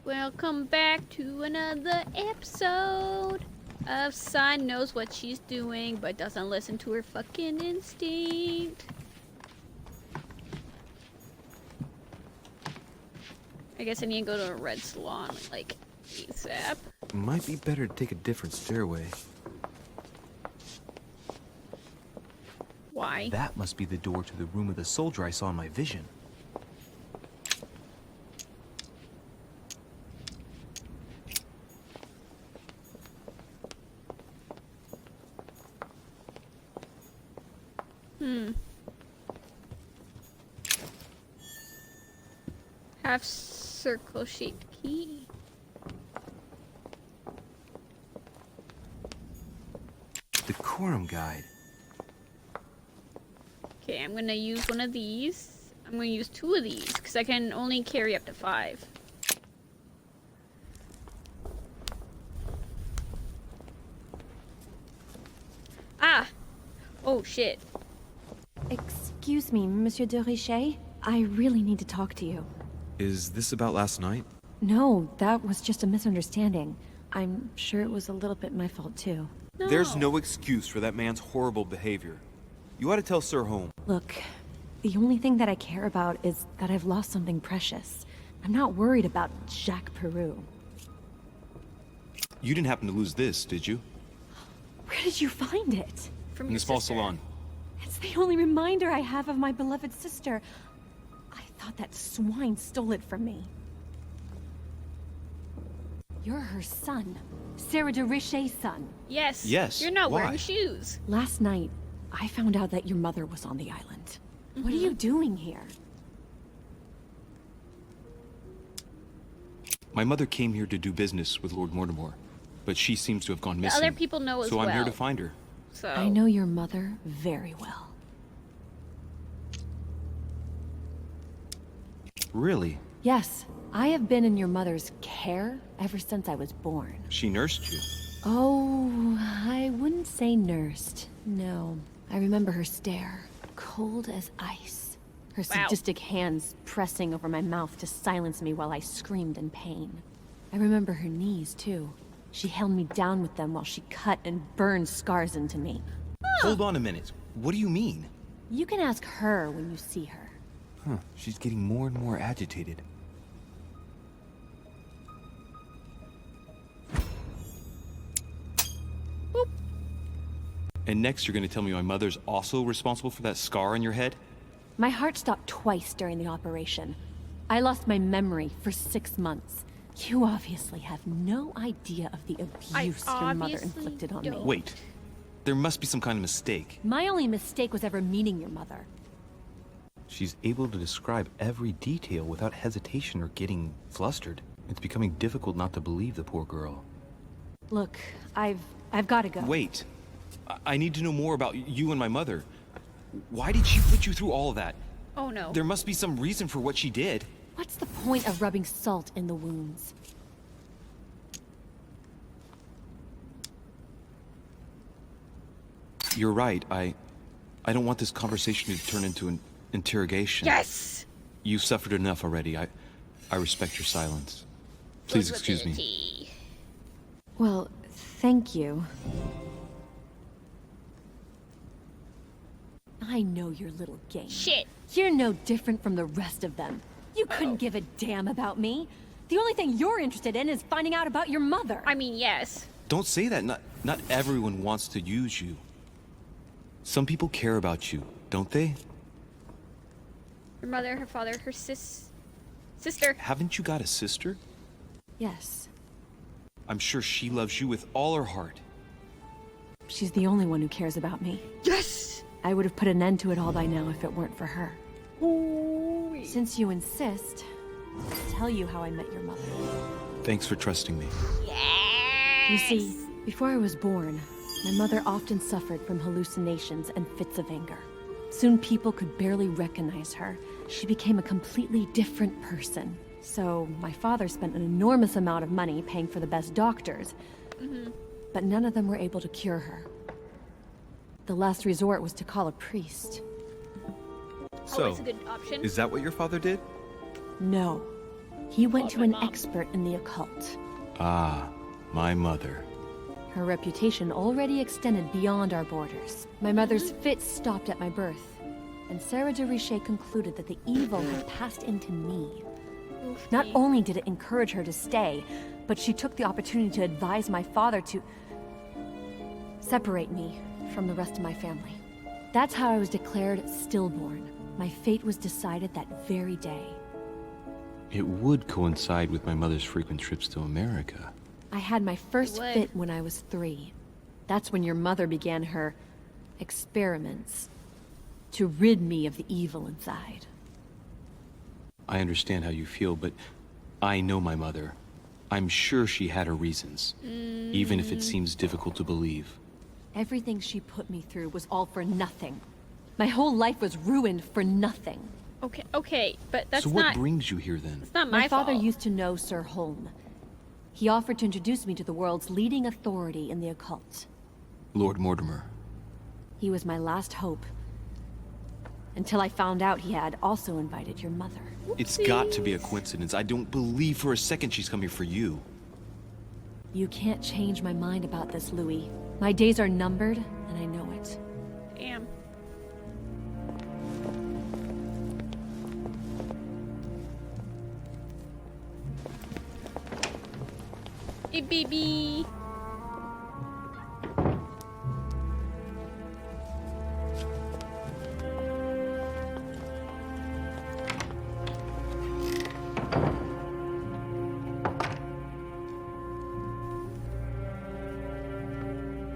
Welcome back to another episode of Sign knows what she's doing, but doesn't listen to her fucking instinct. I guess I need to go to a red salon, like, ASAP. Might be better to take a different stairway. Why? That must be the door to the room of the soldier I saw in my vision. Half circle shaped key. Decorum guide. Okay, I'm gonna use one of these. I'm gonna use 2 of these because I can only carry up to 5. Ah! Oh shit. Excuse me, Monsieur de Richet. I really need to talk to you. Is this about last night? No, that was just a misunderstanding. I'm sure it was a little bit my fault too. No. There's no excuse for that man's horrible behavior. You ought to tell Sir Holmes. Look, the only thing that I care about is that I've lost something precious. I'm not worried about Jacques Peru. You didn't happen to lose this, did you? Where did you find it? From In your the small sister. salon. It's the only reminder I have of my beloved sister. I thought that swine stole it from me. You're her son. Sarah de Richet's son. Yes. Yes, You're not why? wearing shoes. Last night, I found out that your mother was on the island. What are you doing here? My mother came here to do business with Lord Mortimer, but she seems to have gone The missing. other people know as so well. I'm here to find her. So I know your mother very well. Really? Yes, I have been in your mother's care ever since I was born. She nursed you. Oh, I wouldn't say nursed. No. I remember her stare, cold as ice. Her sadistic hands pressing over my mouth to silence me while I screamed in pain. I remember her knees, too. She held me down with them while she cut and burned scars into me. Hold on a minute. What do you mean? You can ask her when you see her. Huh, she's getting more and more agitated. Boop. And next you're going to tell me my mother's also responsible for that scar on your head? My heart stopped twice during the operation. I lost my memory for 6 months. You obviously have no idea of the abuse your mother obviously inflicted on me. don't. Wait. There must be some kind of mistake. My only mistake was ever meeting your mother. She's able to describe every detail without hesitation or getting flustered. It's becoming difficult not to believe the poor girl. Look, I've got to go. Wait. I need to know more about you and my mother. Why did she put you through all of that? Oh no. There must be some reason for what she did. What's the point of rubbing salt in the wounds? You're right. I don't want this conversation to turn into an interrogation. Yes. You've suffered enough already. I respect your silence. Please excuse me. me. Well, thank you. I know your little game. Shit. You're no different from the rest of them. You couldn't give a damn about me. The only thing you're interested in is finding out about your mother. I mean, yes. Don't say that. Not everyone wants to use you. Some people care about you, don't they? Her mother, her father, her sister. Haven't you got a sister? Yes. I'm sure she loves you with all her heart. She's the only one who cares about me. Yes. I would have put an end to it all by now if it weren't for her. Ooh. Since you insist, I'll tell you how I met your mother. Thanks for trusting me. Yes. You see, before I was born, my mother often suffered from hallucinations and fits of anger. Soon people could barely recognize her. She became a completely different person. So my father spent an enormous amount of money paying for the best doctors, but none of them were able to cure her. The last resort was to call a priest. Always a good option. Is that what your father did? No. He went Oh, to my an mom. expert in the occult. Ah, my mother. Her reputation already extended beyond our borders. My mother's fits stopped at my birth, and Sarah de Richet concluded that the evil had passed into me. Not only did it encourage her to stay, but she took the opportunity to advise my father to separate me from the rest of my family. That's how I was declared stillborn. My fate was decided that very day. It would coincide with my mother's frequent trips to America. I had my first would. fit when I was 3. That's when your mother began her experiments to rid me of the evil inside. I understand how you feel, but I know my mother. I'm sure she had her reasons, even if it seems difficult to believe. Everything she put me through was all for nothing. My whole life was ruined for nothing. Okay, but that's So what not. brings you here then? It's not My my father fault. used to know Sir Holm. He offered to introduce me to the world's leading authority in the occult. Lord Mortimer. He was my last hope. Until I found out he had also invited your mother. It's got to be a coincidence. I don't believe for a second she's coming for you. You can't change my mind about this, Louis. My days are numbered, and I know it. Damn. Hey, baby.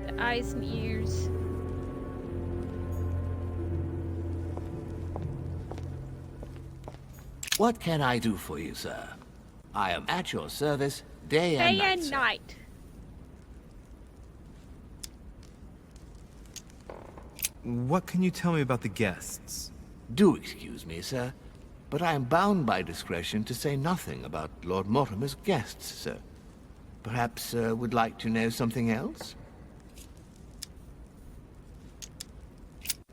The eyes and ears. What can I do for you, sir? I am at your service day and Day night, and sir. night. What can you tell me about the guests? Do excuse me, sir, but I am bound by discretion to say nothing about Lord Mortimer's guests, sir. Perhaps, sir, would like to know something else?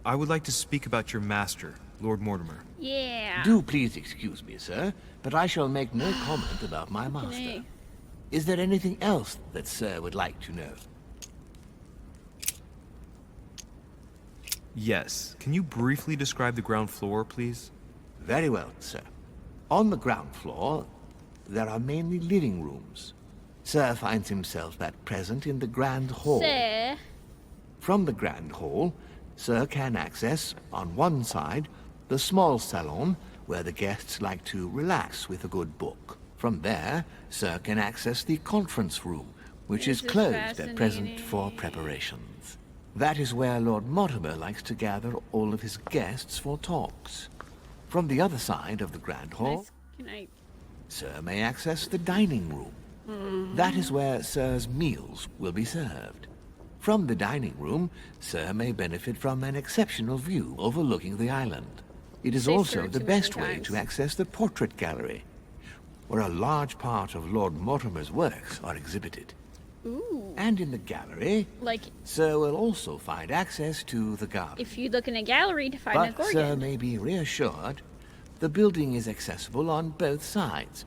I would like to speak about your master, Lord Mortimer. Yeah. Do please excuse me, sir, but I shall make no comment about my master. Okay. Is there anything else that sir would like to know? Yes. Can you briefly describe the ground floor, please? Very well, sir. On the ground floor, there are mainly living rooms. Sir finds himself at present in the Grand Hall. Sir. From the Grand Hall, Sir can access, on one side, the small salon, where the guests like to relax with a good book. From there, Sir can access the conference room, which is This is closed at present for fascinating. preparations. That is where Lord Mortimer likes to gather all of his guests for talks. From the other side of the Grand Hall, Can I? Sir may access the dining room. That is where Sir's meals will be served. From the dining room, Sir may benefit from an exceptional view overlooking the island. It is Say also sir the too best many way times. to access the portrait gallery, where a large part of Lord Mortimer's works are exhibited. Ooh. And in the gallery, Like, Sir will also find access to the garden. if you look in a gallery to find a But Sir gorgon. may be reassured, the building is accessible on both sides,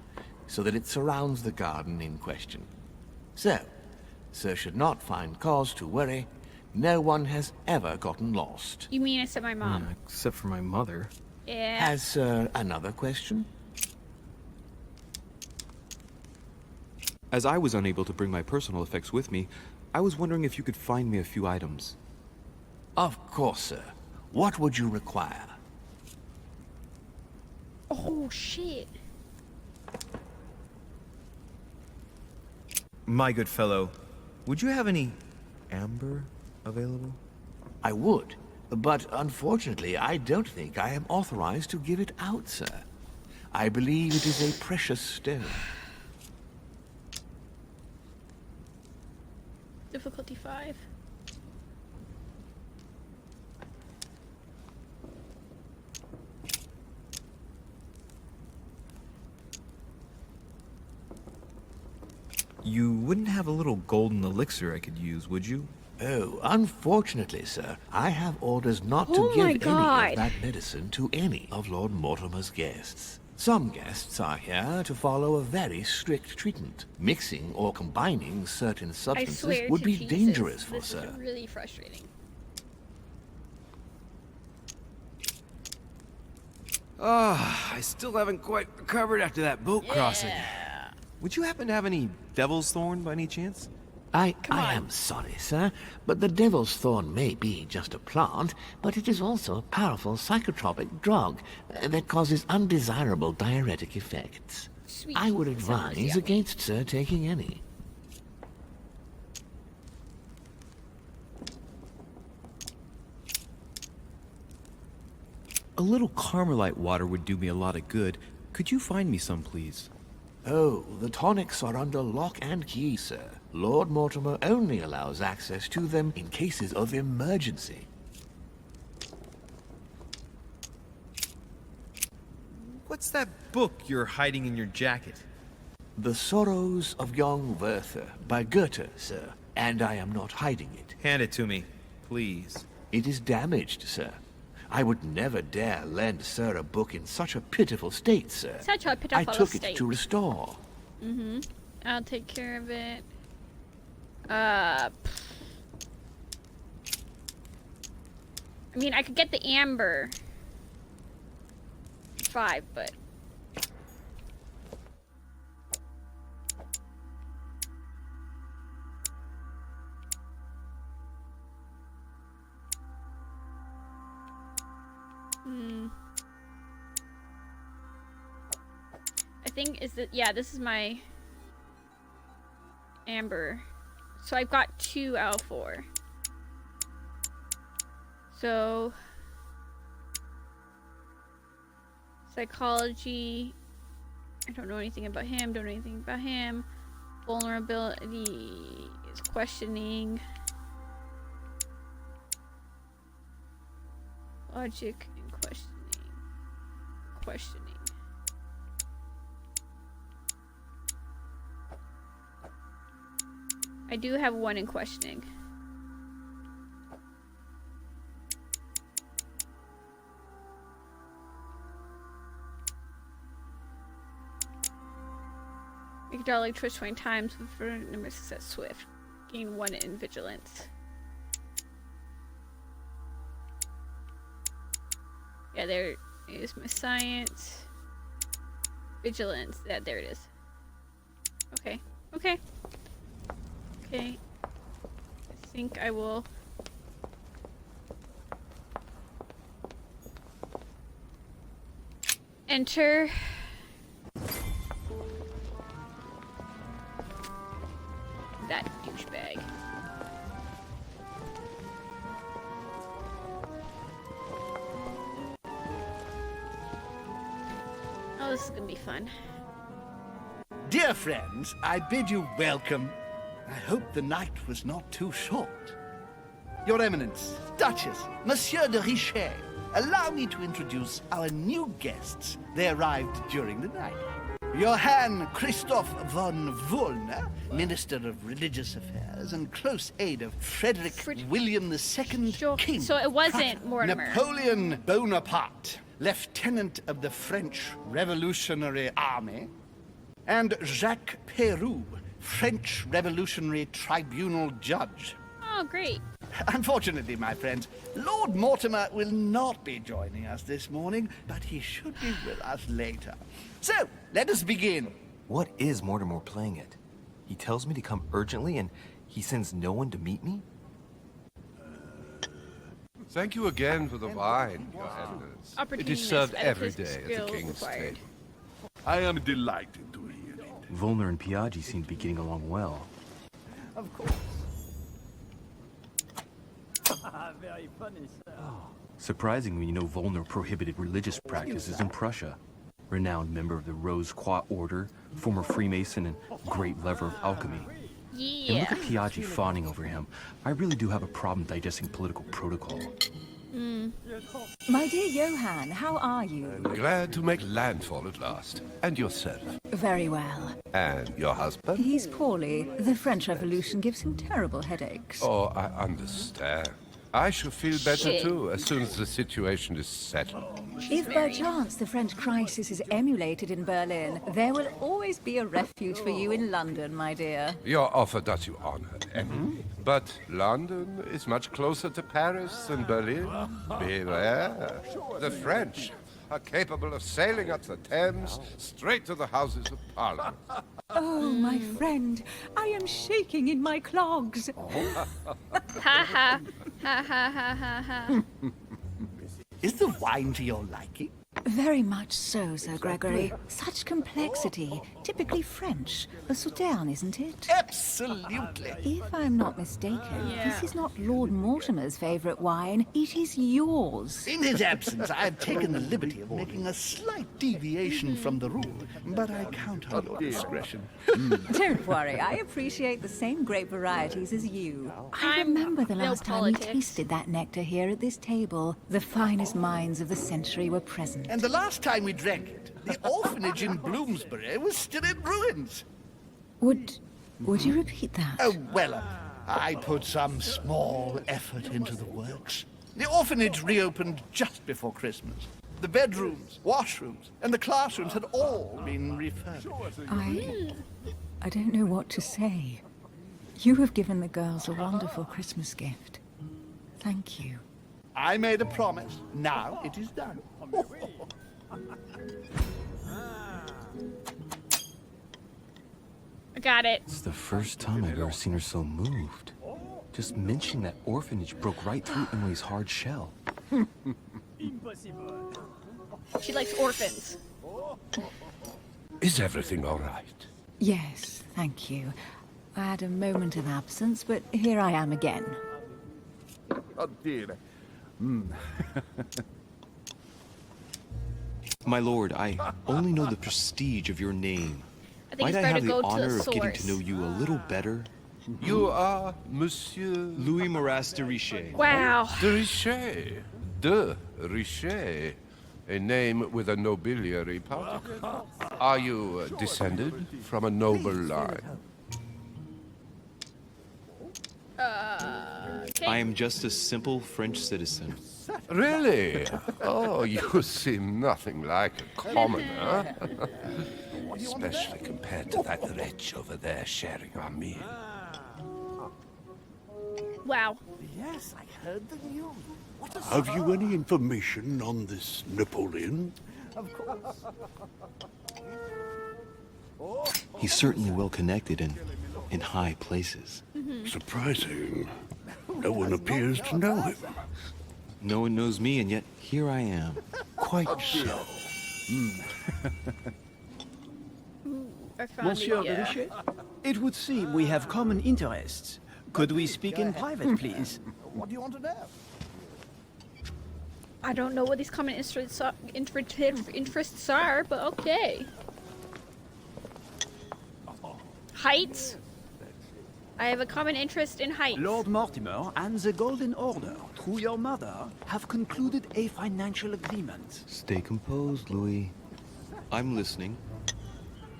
so that it surrounds the garden in question. So, Sir should not find cause to worry. No one has ever gotten lost. You mean except my mom? Except for my mother. Yeah. Has Sir another question? As I was unable to bring my personal effects with me, I was wondering if you could find me a few items. Of course, sir. What would you require? Oh shit. My good fellow, would you have any amber available? I would, but unfortunately, I don't think I am authorized to give it out, sir. I believe it is a precious stone. Difficulty 5. You wouldn't have a little golden elixir I could use, would you? Oh, unfortunately, sir, I have orders not Oh to give my any God. of that medicine to any of Lord Mortimer's guests. Some guests are here to follow a very strict treatment. Mixing or combining certain I substances swear would to be Jesus, dangerous for this Sir. is really frustrating. Oh, I still haven't quite recovered after that boat crossing. Would you happen to have any devil's thorn by any chance? I on. am sorry, sir, but the devil's thorn may be just a plant, but it is also a powerful psychotropic drug that causes undesirable diuretic effects. Sweet I would Jesus, sounds advise yummy. against Sir taking any. A little Carmelite water would do me a lot of good. Could you find me some, please? Oh, the tonics are under lock and key, sir. Lord Mortimer only allows access to them in cases of emergency. What's that book you're hiding in your jacket? The Sorrows of Young Werther by Goethe, sir, and I am not hiding it. Hand it to me, please. It is damaged, sir. I would never dare lend Sir a book in such a pitiful state, sir. Such a pitiful I took state. it to restore. I'll take care of it. I mean, I could get the amber 5, but I think this is my amber. So I've got 2 out of 4. So psychology, I don't know anything about him. Vulnerability is questioning. Logic and questioning. I do have 1 in questioning. Make a dollar twitch 20 times for number of success swift. Gain 1 in vigilance. Yeah, there is my science. Vigilance. Yeah, there it is. Okay. I think I will enter that douchebag. Oh, this is gonna be fun. Dear friends, I bid you welcome. I hope the night was not too short. Your Eminence, Duchess, Monsieur de Richet, allow me to introduce our new guests. They arrived during the night. Johann Christoph von Wollner, Minister of Religious Affairs and close aide of Frederick William II, Sure. King. So it wasn't Prussia. Mortimer. Napoleon Bonaparte, Lieutenant of the French Revolutionary Army, and Jacques Peroux, French Revolutionary Tribunal Judge. Oh, great. Unfortunately, my friends, Lord Mortimer will not be joining us this morning, but he should be with us later. So, let us begin. What is Mortimer playing at? He tells me to come urgently and he sends no one to meet me? Thank you again for the wine, Your Eminence. It Opportunity is served missed. every Etiquette day at the skill King's required. table. I am delighted to hear it. Volner and Piaggi seem to be getting along well. Of course. Very funny, sir. Surprising when you know Volner prohibited religious practices in Prussia. Renowned member of the Rose Croix Order, former Freemason, and great lover of alchemy. And Yeah. look at Piaggi fawning over him. I really do have a problem digesting political protocol. My dear Johann, how are you? Glad to make landfall at last. And yourself? Very well. And your husband? He's poorly. The French Revolution gives him terrible headaches. Oh, I understand. I shall feel better Shit. too as soon as the situation is settled. If by chance the French crisis is emulated in Berlin, there will always be a refuge for you in London, my dear. Your offer does you honor, Emily. But London is much closer to Paris than Berlin. Beware. The French are capable of sailing up the Thames straight to the Houses of Parliament. Oh, my friend, I am shaking in my clogs. Ha ha. Ha ha ha ha ha. Is the wine to your liking? Very much so, Sir Gregory. Such complexity. Typically French. A Sauterne, isn't it? Absolutely. If I'm not mistaken, this is not Lord Mortimer's favourite wine. It is yours. In his absence, I have taken the liberty of making a slight deviation from the rule, but I count on your discretion. Don't worry, I appreciate the same grape varieties as you. I I'm remember the no last time we politics. tasted that nectar here at this table. The finest minds of the century were present. And the last time we drank it, the orphanage in Bloomsbury was still in ruins. Would you repeat that? Oh, well, I put some small effort into the works. The orphanage reopened just before Christmas. The bedrooms, washrooms, and the classrooms had all been refurbished. I don't know what to say. You have given the girls a wonderful Christmas gift. Thank you. I made a promise. Now it is done. I got it. It's the first time I've ever seen her so moved. Just mentioning that orphanage broke right through Emily's hard shell. She likes orphans. Is everything all right? Yes, thank you. I had a moment of absence, but here I am again. My lord, I only know the prestige of your name. I think Might it's I better have to the go to honor the of getting source. to know you a little better? You are Monsieur Louis Maras de Richet. Wow. de Richet. De Richet. A name with a nobiliary particle. Are you descended from a noble line? Okay. I am just a simple French citizen. Really? Oh, you seem nothing like a commoner. Especially compared to that wretch over there sharing our meal. Wow. Yes, I heard the news. What a Have you any information on this Napoleon? Of course. He's certainly well connected and in high places. Surprising. No one appears to know him. No one knows me, and yet here I am. Quite so. I found Monsieur the, de Richet? It would seem we have common interests. Could we speak in private, please? What do you want to know? I don't know what these common interests are, but okay. Heights. I have a common interest in heights. Lord Mortimer and the Golden Order, through your mother, have concluded a financial agreement. Stay composed, Louis. I'm listening.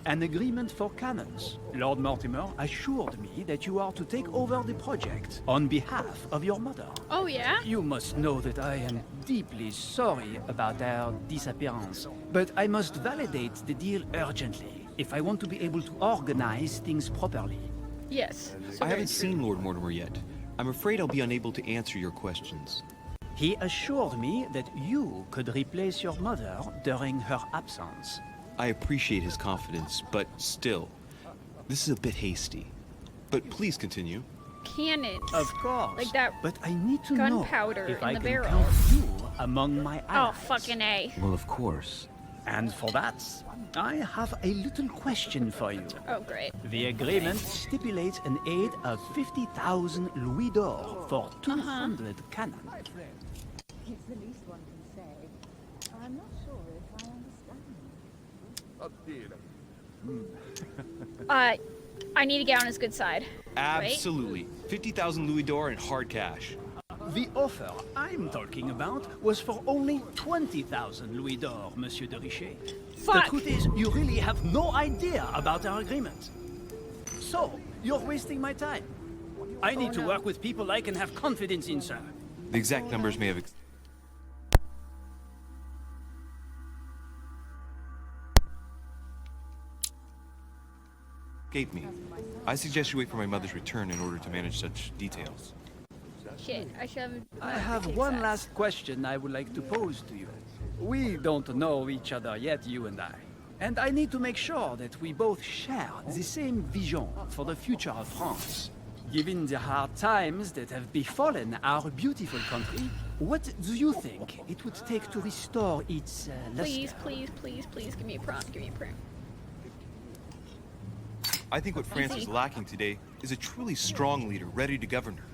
An agreement for cannons. Lord Mortimer assured me that you are to take over the project on behalf of your mother. Oh yeah? You must know that I am deeply sorry about their disappearance, but I must validate the deal urgently if I want to be able to organize things properly. Yes. I haven't seen Lord Mortimer yet. I'm afraid I'll be unable to answer your questions. He assured me that you could replace your mother during her absence. I appreciate his confidence, but still, this is a bit hasty. But please continue. Cannons. Of course. Like that But I need to gunpowder know if in I the can barrel. count you among my Oh, allies. fucking A. Well, of course. And for that, I have a little question for you. Oh, great. The agreement stipulates an aid of 50,000 louis d'or for 200 cannons. It's the least one can say. I'm not sure if I understand. I need to get on his good side. Right? Absolutely. 50,000 louis d'or in hard cash. The offer I'm talking about was for only 20,000 louis d'or, Monsieur de Richet. Fuck. The truth is, you really have no idea about our agreement. So, you're wasting my time. I need to work with people I can have confidence in, sir. The exact numbers may have escaped me. I suggest you wait for my mother's return in order to manage such details. Shit, I have one last question I would like to pose to you. We don't know each other yet, you and I. And I need to make sure that we both share the same vision for the future of France. Given the hard times that have befallen our beautiful country, what do you think it would take to restore its luster? Please, give me a prompt, I think what France is lacking today is a truly strong leader ready to govern her.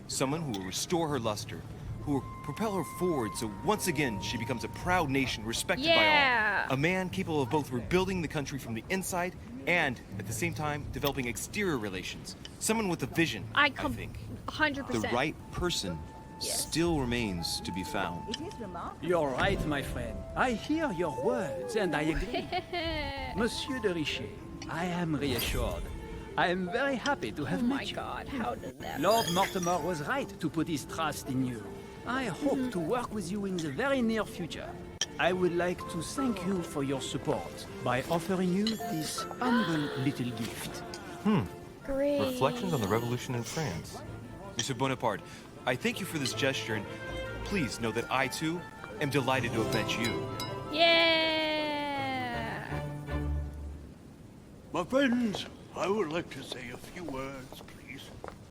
Someone who will restore her luster, who will propel her forward so once again she becomes a proud nation respected by all. A man capable of both rebuilding the country from the inside and, at the same time, developing exterior relations. Someone with a vision, I think. 100%. The right person still remains to be found. You're right, my friend. I hear your words and I agree. Monsieur de Richet, I am reassured. I am very happy to have met you. Oh my god, how did that Lord Mortimer was right to put his trust in you. I hope to work with you in the very near future. I would like to thank you for your support by offering you this humble little gift. Great. Reflections on the Revolution in France. Monsieur Bonaparte, I thank you for this gesture, and please know that I, too, am delighted to have met you. Yeah! My friends, I would like to say a few words, please.